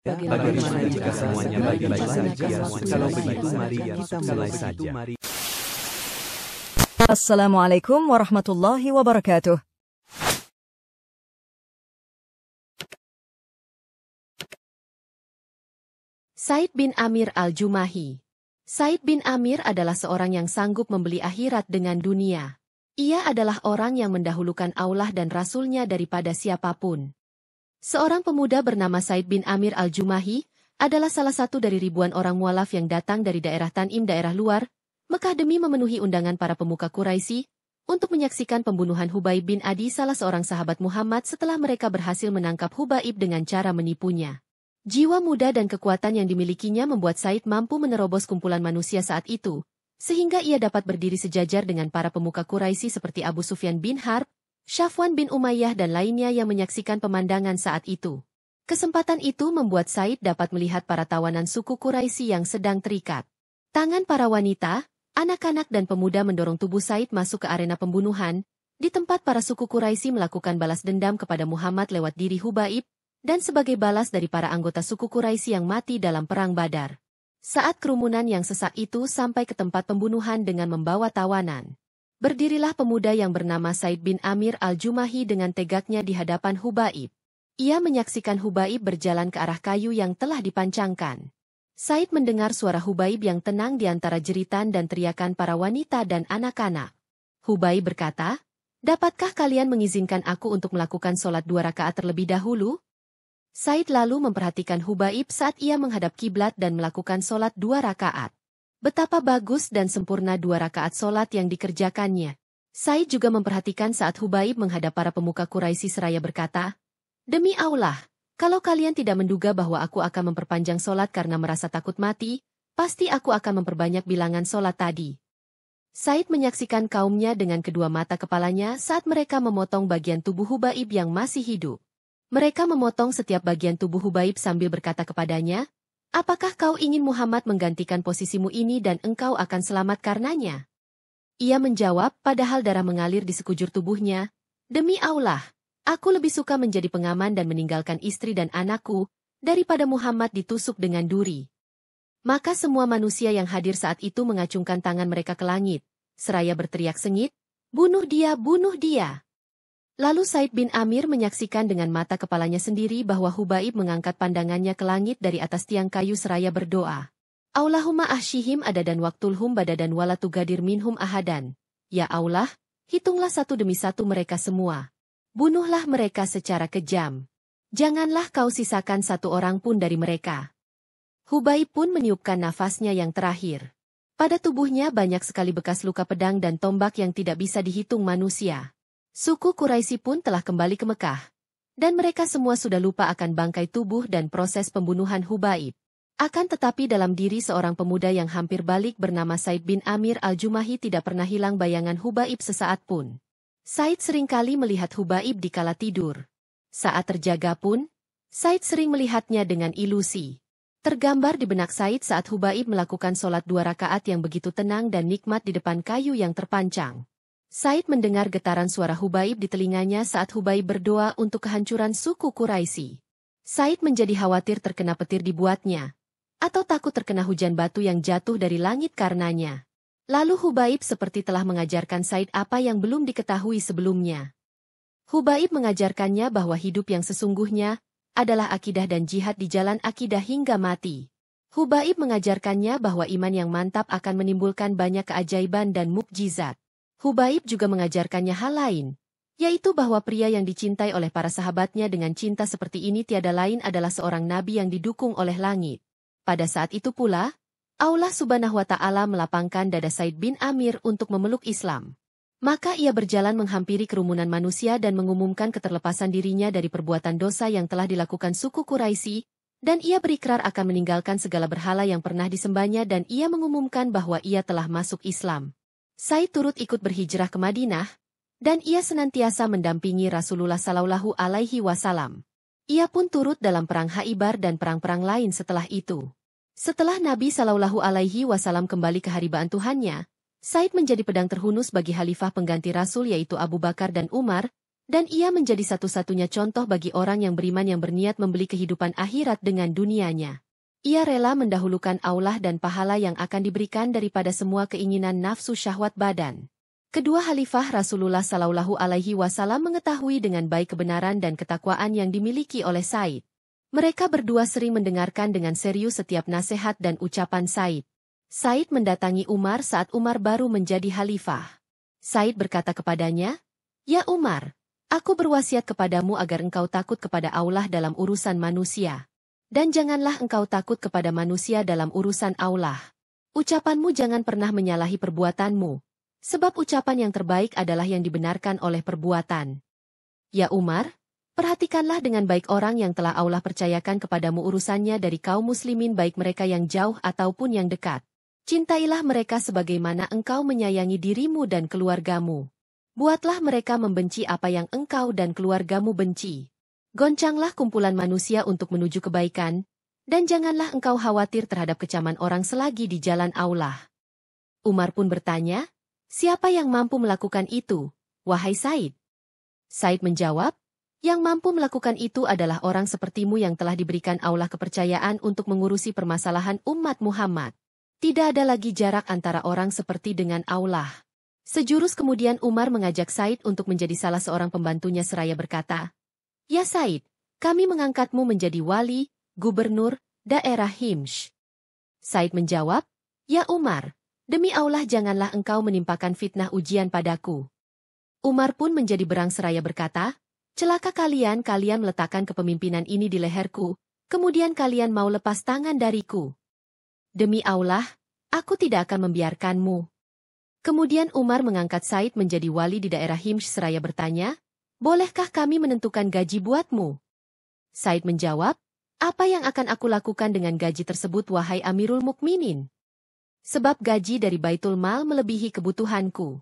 Bagaimana jika semuanya baik-baik saja? Kalau begitu mari kita mulai saja. Assalamualaikum warahmatullahi wabarakatuh. Said bin Amir al-Jumahi. Said bin Amir adalah seorang yang sanggup membeli akhirat dengan dunia. Ia adalah orang yang mendahulukan Allah dan Rasul-Nya daripada siapapun. Seorang pemuda bernama Said bin Amir al-Jumahi adalah salah satu dari ribuan orang mualaf yang datang dari daerah Tanim daerah luar, Mekah demi memenuhi undangan para pemuka Quraisy untuk menyaksikan pembunuhan Hubaib bin Adi salah seorang sahabat Muhammad setelah mereka berhasil menangkap Hubaib dengan cara menipunya. Jiwa muda dan kekuatan yang dimilikinya membuat Said mampu menerobos kumpulan manusia saat itu, sehingga ia dapat berdiri sejajar dengan para pemuka Quraisy seperti Abu Sufyan bin Harb, Safwan bin Umayyah dan lainnya yang menyaksikan pemandangan saat itu. Kesempatan itu membuat Said dapat melihat para tawanan suku Quraisy yang sedang terikat. Tangan para wanita, anak-anak dan pemuda mendorong tubuh Said masuk ke arena pembunuhan, di tempat para suku Quraisy melakukan balas dendam kepada Muhammad lewat diri Hubaib, dan sebagai balas dari para anggota suku Quraisy yang mati dalam Perang Badar. Saat kerumunan yang sesak itu sampai ke tempat pembunuhan dengan membawa tawanan, berdirilah pemuda yang bernama Said bin Amir al-Jumahi dengan tegaknya di hadapan Hubaib. Ia menyaksikan Hubaib berjalan ke arah kayu yang telah dipancangkan. Said mendengar suara Hubaib yang tenang di antara jeritan dan teriakan para wanita dan anak-anak. Hubaib berkata, "Dapatkah kalian mengizinkan aku untuk melakukan sholat 2 rakaat terlebih dahulu?" Said lalu memperhatikan Hubaib saat ia menghadap kiblat dan melakukan sholat 2 rakaat. Betapa bagus dan sempurna 2 rakaat sholat yang dikerjakannya. Said juga memperhatikan saat Hubaib menghadap para pemuka Quraisy seraya berkata, "Demi Allah, kalau kalian tidak menduga bahwa aku akan memperpanjang sholat karena merasa takut mati, pasti aku akan memperbanyak bilangan sholat tadi." Said menyaksikan kaumnya dengan kedua mata kepalanya saat mereka memotong bagian tubuh Hubaib yang masih hidup. Mereka memotong setiap bagian tubuh Hubaib sambil berkata kepadanya, "Apakah kau ingin Muhammad menggantikan posisimu ini dan engkau akan selamat karenanya?" Ia menjawab, padahal darah mengalir di sekujur tubuhnya, "Demi Allah, aku lebih suka menjadi pengaman dan meninggalkan istri dan anakku, daripada Muhammad ditusuk dengan duri." Maka semua manusia yang hadir saat itu mengacungkan tangan mereka ke langit, seraya berteriak sengit, "Bunuh dia, bunuh dia!" Lalu Said bin Amir menyaksikan dengan mata kepalanya sendiri bahwa Hubaib mengangkat pandangannya ke langit dari atas tiang kayu seraya berdoa. "Allahumma ahsyihim adadan waktulhum badadan walatugadir minhum ahadan. Ya Allah, hitunglah satu demi satu mereka semua. Bunuhlah mereka secara kejam. Janganlah kau sisakan satu orang pun dari mereka." Hubaib pun meniupkan nafasnya yang terakhir. Pada tubuhnya banyak sekali bekas luka pedang dan tombak yang tidak bisa dihitung manusia. Suku Quraisy pun telah kembali ke Mekah, dan mereka semua sudah lupa akan bangkai tubuh dan proses pembunuhan Hubaib. Akan tetapi dalam diri seorang pemuda yang hampir balik bernama Said bin Amir al-Jumahi tidak pernah hilang bayangan Hubaib sesaat pun. Said seringkali melihat Hubaib di kala tidur. Saat terjaga pun, Said sering melihatnya dengan ilusi. Tergambar di benak Said saat Hubaib melakukan sholat 2 rakaat yang begitu tenang dan nikmat di depan kayu yang terpancang. Said mendengar getaran suara Hubaib di telinganya saat Hubaib berdoa untuk kehancuran suku Quraisy. Said menjadi khawatir terkena petir dibuatnya, atau takut terkena hujan batu yang jatuh dari langit karenanya. Lalu Hubaib seperti telah mengajarkan Said apa yang belum diketahui sebelumnya. Hubaib mengajarkannya bahwa hidup yang sesungguhnya adalah akidah dan jihad di jalan akidah hingga mati. Hubaib mengajarkannya bahwa iman yang mantap akan menimbulkan banyak keajaiban dan mukjizat. Hubaib juga mengajarkannya hal lain, yaitu bahwa pria yang dicintai oleh para sahabatnya dengan cinta seperti ini tiada lain adalah seorang nabi yang didukung oleh langit. Pada saat itu pula, Allah Subhanahu wa Ta'ala melapangkan dada Said bin Amir untuk memeluk Islam. Maka ia berjalan menghampiri kerumunan manusia dan mengumumkan keterlepasan dirinya dari perbuatan dosa yang telah dilakukan suku Quraisy, dan ia berikrar akan meninggalkan segala berhala yang pernah disembahnya dan ia mengumumkan bahwa ia telah masuk Islam. Said turut ikut berhijrah ke Madinah, dan ia senantiasa mendampingi Rasulullah Shallallahu Alaihi Wasallam. Ia pun turut dalam perang Khaibar dan perang-perang lain setelah itu. Setelah Nabi Shallallahu Alaihi Wasallam kembali ke haribaan Tuhannya, Said menjadi pedang terhunus bagi khalifah pengganti Rasul yaitu Abu Bakar dan Umar, Dan ia menjadi satu-satunya contoh bagi orang yang beriman yang berniat membeli kehidupan akhirat dengan dunianya. Ia rela mendahulukan Allah dan pahala yang akan diberikan daripada semua keinginan nafsu syahwat badan. Kedua Khalifah Rasulullah Shallallahu Alaihi Wasallam mengetahui dengan baik kebenaran dan ketakwaan yang dimiliki oleh Said. Mereka berdua sering mendengarkan dengan serius setiap nasihat dan ucapan Said. Said mendatangi Umar saat Umar baru menjadi Khalifah. Said berkata kepadanya, "Ya Umar, aku berwasiat kepadamu agar engkau takut kepada Allah dalam urusan manusia. Dan janganlah engkau takut kepada manusia dalam urusan Allah. Ucapanmu jangan pernah menyalahi perbuatanmu, sebab ucapan yang terbaik adalah yang dibenarkan oleh perbuatan. Ya Umar, perhatikanlah dengan baik orang yang telah Allah percayakan kepadamu urusannya dari kaum muslimin baik mereka yang jauh ataupun yang dekat. Cintailah mereka sebagaimana engkau menyayangi dirimu dan keluargamu. Buatlah mereka membenci apa yang engkau dan keluargamu benci. Goncanglah kumpulan manusia untuk menuju kebaikan, dan janganlah engkau khawatir terhadap kecaman orang selagi di jalan Allah." Umar pun bertanya, "Siapa yang mampu melakukan itu, wahai Said?" Said menjawab, "Yang mampu melakukan itu adalah orang sepertimu yang telah diberikan Allah kepercayaan untuk mengurusi permasalahan umat Muhammad. Tidak ada lagi jarak antara orang seperti dengan Allah." Sejurus kemudian Umar mengajak Said untuk menjadi salah seorang pembantunya seraya berkata, "Ya Said, kami mengangkatmu menjadi wali, gubernur, daerah Himyr." Said menjawab, "Ya Umar, demi Allah janganlah engkau menimpakan fitnah ujian padaku." Umar pun menjadi berang seraya berkata, "Celaka kalian meletakkan kepemimpinan ini di leherku, kemudian kalian mau lepas tangan dariku. Demi Allah, aku tidak akan membiarkanmu." Kemudian Umar mengangkat Said menjadi wali di daerah Himyr seraya bertanya, "Bolehkah kami menentukan gaji buatmu?" Said menjawab, "Apa yang akan aku lakukan dengan gaji tersebut wahai Amirul Mukminin? Sebab gaji dari Baitul Mal melebihi kebutuhanku."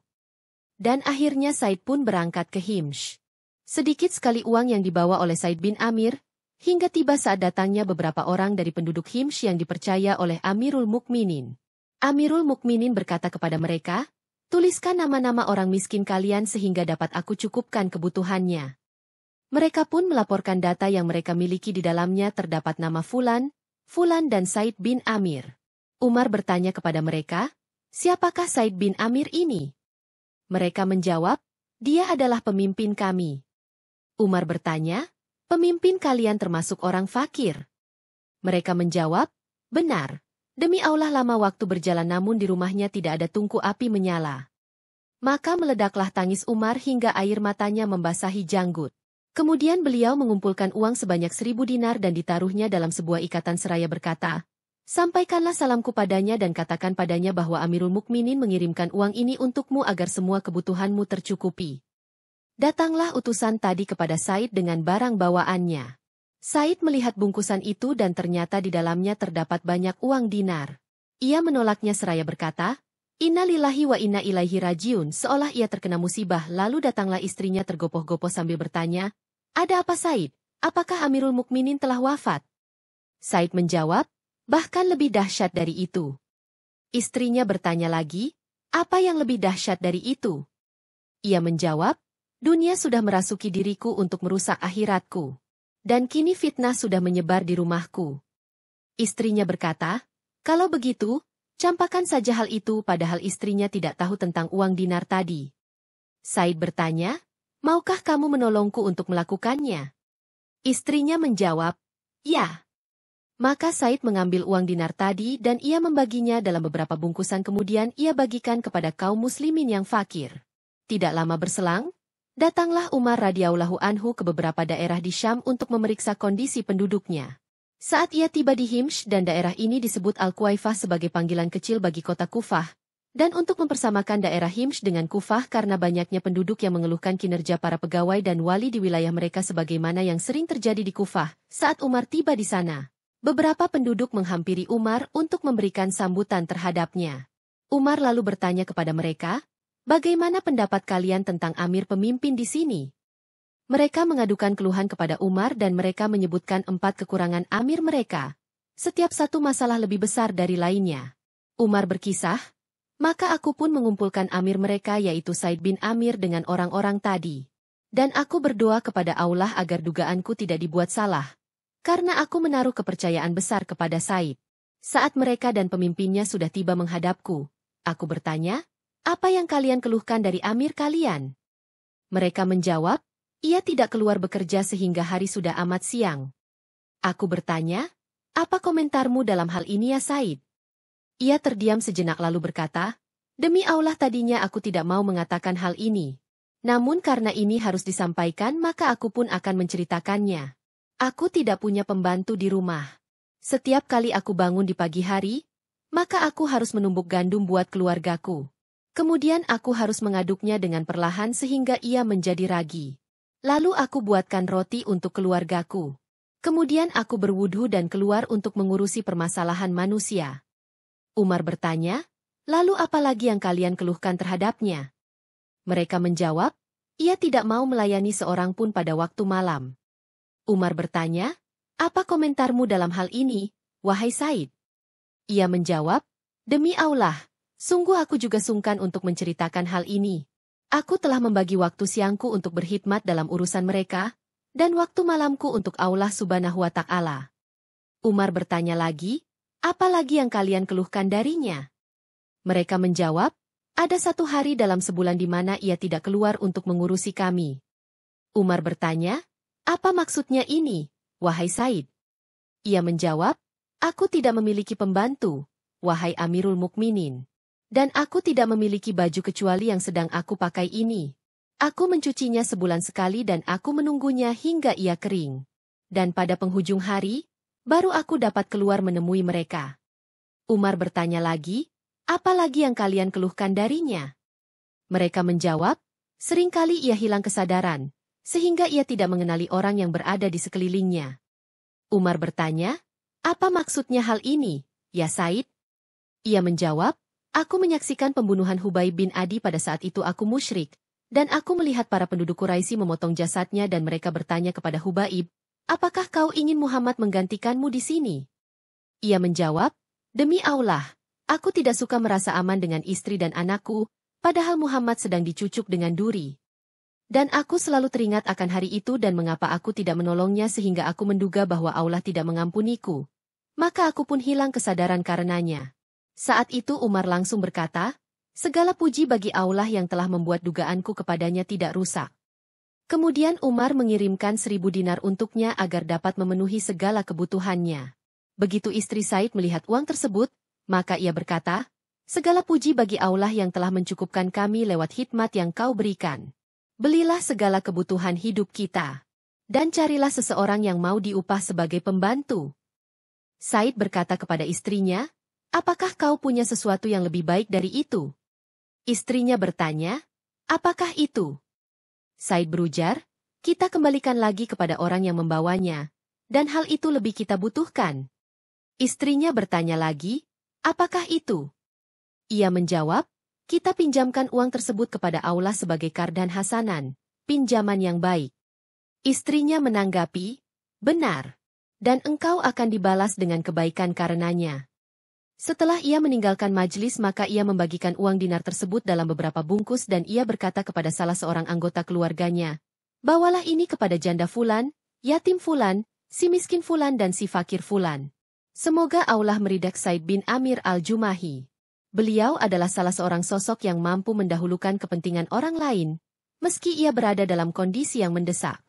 Dan akhirnya Said pun berangkat ke Himyr. Sedikit sekali uang yang dibawa oleh Said bin Amir, hingga tiba saat datangnya beberapa orang dari penduduk Himyr yang dipercaya oleh Amirul Mukminin. Amirul Mukminin berkata kepada mereka, "Tuliskan nama-nama orang miskin kalian sehingga dapat aku cukupkan kebutuhannya." Mereka pun melaporkan data yang mereka miliki di dalamnya terdapat nama Fulan, Fulan dan Said bin Amir. Umar bertanya kepada mereka, "Siapakah Said bin Amir ini?" Mereka menjawab, "Dia adalah pemimpin kami." Umar bertanya, "Pemimpin kalian termasuk orang fakir?" Mereka menjawab, "Benar. Demi Allah lama waktu berjalan namun di rumahnya tidak ada tungku api menyala." Maka meledaklah tangis Umar hingga air matanya membasahi janggut. Kemudian beliau mengumpulkan uang sebanyak 1.000 dinar dan ditaruhnya dalam sebuah ikatan seraya berkata, "Sampaikanlah salamku padanya dan katakan padanya bahwa Amirul Mukminin mengirimkan uang ini untukmu agar semua kebutuhanmu tercukupi." Datanglah utusan tadi kepada Said dengan barang bawaannya. Said melihat bungkusan itu dan ternyata di dalamnya terdapat banyak uang dinar. Ia menolaknya seraya berkata, "Inna lillahi wa inna ilaihi rajiun," seolah ia terkena musibah. Lalu datanglah istrinya tergopoh-gopoh sambil bertanya, "Ada apa Said? Apakah Amirul Mukminin telah wafat?" Said menjawab, "Bahkan lebih dahsyat dari itu." Istrinya bertanya lagi, "Apa yang lebih dahsyat dari itu?" Ia menjawab, "Dunia sudah merasuki diriku untuk merusak akhiratku. Dan kini fitnah sudah menyebar di rumahku." Istrinya berkata, "Kalau begitu, campakkan saja hal itu," padahal istrinya tidak tahu tentang uang dinar tadi. Said bertanya, "Maukah kamu menolongku untuk melakukannya?" Istrinya menjawab, "Ya." Maka Said mengambil uang dinar tadi dan ia membaginya dalam beberapa bungkusan kemudian ia bagikan kepada kaum muslimin yang fakir. Tidak lama berselang, datanglah Umar radhiyallahu anhu ke beberapa daerah di Syam untuk memeriksa kondisi penduduknya. Saat ia tiba di Himyr dan daerah ini disebut Al-Quwaifah sebagai panggilan kecil bagi kota Kufah, dan untuk mempersamakan daerah Himyr dengan Kufah karena banyaknya penduduk yang mengeluhkan kinerja para pegawai dan wali di wilayah mereka sebagaimana yang sering terjadi di Kufah. Saat Umar tiba di sana, beberapa penduduk menghampiri Umar untuk memberikan sambutan terhadapnya. Umar lalu bertanya kepada mereka, "Bagaimana pendapat kalian tentang Amir pemimpin di sini?" Mereka mengadukan keluhan kepada Umar dan mereka menyebutkan 4 kekurangan Amir mereka. Setiap satu masalah lebih besar dari lainnya. Umar berkisah, "Maka aku pun mengumpulkan Amir mereka yaitu Said bin Amir dengan orang-orang tadi. Dan aku berdoa kepada Allah agar dugaanku tidak dibuat salah. Karena aku menaruh kepercayaan besar kepada Said. Saat mereka dan pemimpinnya sudah tiba menghadapku, aku bertanya, apa yang kalian keluhkan dari amir kalian? Mereka menjawab, ia tidak keluar bekerja sehingga hari sudah amat siang. Aku bertanya, apa komentarmu dalam hal ini ya Said? Ia terdiam sejenak lalu berkata, demi Allah tadinya aku tidak mau mengatakan hal ini. Namun karena ini harus disampaikan maka aku pun akan menceritakannya. Aku tidak punya pembantu di rumah. Setiap kali aku bangun di pagi hari, maka aku harus menumbuk gandum buat keluargaku. Kemudian aku harus mengaduknya dengan perlahan sehingga ia menjadi ragi. Lalu aku buatkan roti untuk keluargaku. Kemudian aku berwudhu dan keluar untuk mengurusi permasalahan manusia. Umar bertanya, lalu apa lagi yang kalian keluhkan terhadapnya? Mereka menjawab, ia tidak mau melayani seorang pun pada waktu malam. Umar bertanya, apa komentarmu dalam hal ini, wahai Said? Ia menjawab, demi Allah, sungguh aku juga sungkan untuk menceritakan hal ini. Aku telah membagi waktu siangku untuk berkhidmat dalam urusan mereka, dan waktu malamku untuk Allah Subhanahu wa Ta'ala. Umar bertanya lagi, apa lagi yang kalian keluhkan darinya? Mereka menjawab, ada satu hari dalam sebulan di mana ia tidak keluar untuk mengurusi kami. Umar bertanya, apa maksudnya ini, wahai Said? Ia menjawab, aku tidak memiliki pembantu, wahai Amirul Mukminin. Dan aku tidak memiliki baju kecuali yang sedang aku pakai ini. Aku mencucinya sebulan sekali dan aku menunggunya hingga ia kering. Dan pada penghujung hari, baru aku dapat keluar menemui mereka. Umar bertanya lagi, apa lagi yang kalian keluhkan darinya? Mereka menjawab, seringkali ia hilang kesadaran, sehingga ia tidak mengenali orang yang berada di sekelilingnya. Umar bertanya, apa maksudnya hal ini, ya Said? Ia menjawab, aku menyaksikan pembunuhan Hubaib bin Adi pada saat itu aku musyrik, dan aku melihat para penduduk Quraisy memotong jasadnya dan mereka bertanya kepada Hubaib, apakah kau ingin Muhammad menggantikanmu di sini? Ia menjawab, demi Allah, aku tidak suka merasa aman dengan istri dan anakku, padahal Muhammad sedang dicucuk dengan duri. Dan aku selalu teringat akan hari itu dan mengapa aku tidak menolongnya sehingga aku menduga bahwa Allah tidak mengampuniku. Maka aku pun hilang kesadaran karenanya. Saat itu Umar langsung berkata, segala puji bagi Allah yang telah membuat dugaanku kepadanya tidak rusak. Kemudian Umar mengirimkan 1.000 dinar untuknya agar dapat memenuhi segala kebutuhannya. Begitu istri Said melihat uang tersebut, maka ia berkata, segala puji bagi Allah yang telah mencukupkan kami lewat khidmat yang kau berikan. Belilah segala kebutuhan hidup kita. Dan carilah seseorang yang mau diupah sebagai pembantu. Said berkata kepada istrinya, apakah kau punya sesuatu yang lebih baik dari itu? Istrinya bertanya, apakah itu? Said berujar, kita kembalikan lagi kepada orang yang membawanya, dan hal itu lebih kita butuhkan. Istrinya bertanya lagi, apakah itu? Ia menjawab, kita pinjamkan uang tersebut kepada Allah sebagai kardan hasanan, pinjaman yang baik. Istrinya menanggapi, benar, dan engkau akan dibalas dengan kebaikan karenanya. Setelah ia meninggalkan majlis maka ia membagikan uang dinar tersebut dalam beberapa bungkus dan ia berkata kepada salah seorang anggota keluarganya, bawalah ini kepada janda fulan, yatim fulan, si miskin fulan dan si fakir fulan. Semoga Allah meridak Said bin Amir al-Jumahi. Beliau adalah salah seorang sosok yang mampu mendahulukan kepentingan orang lain, meski ia berada dalam kondisi yang mendesak.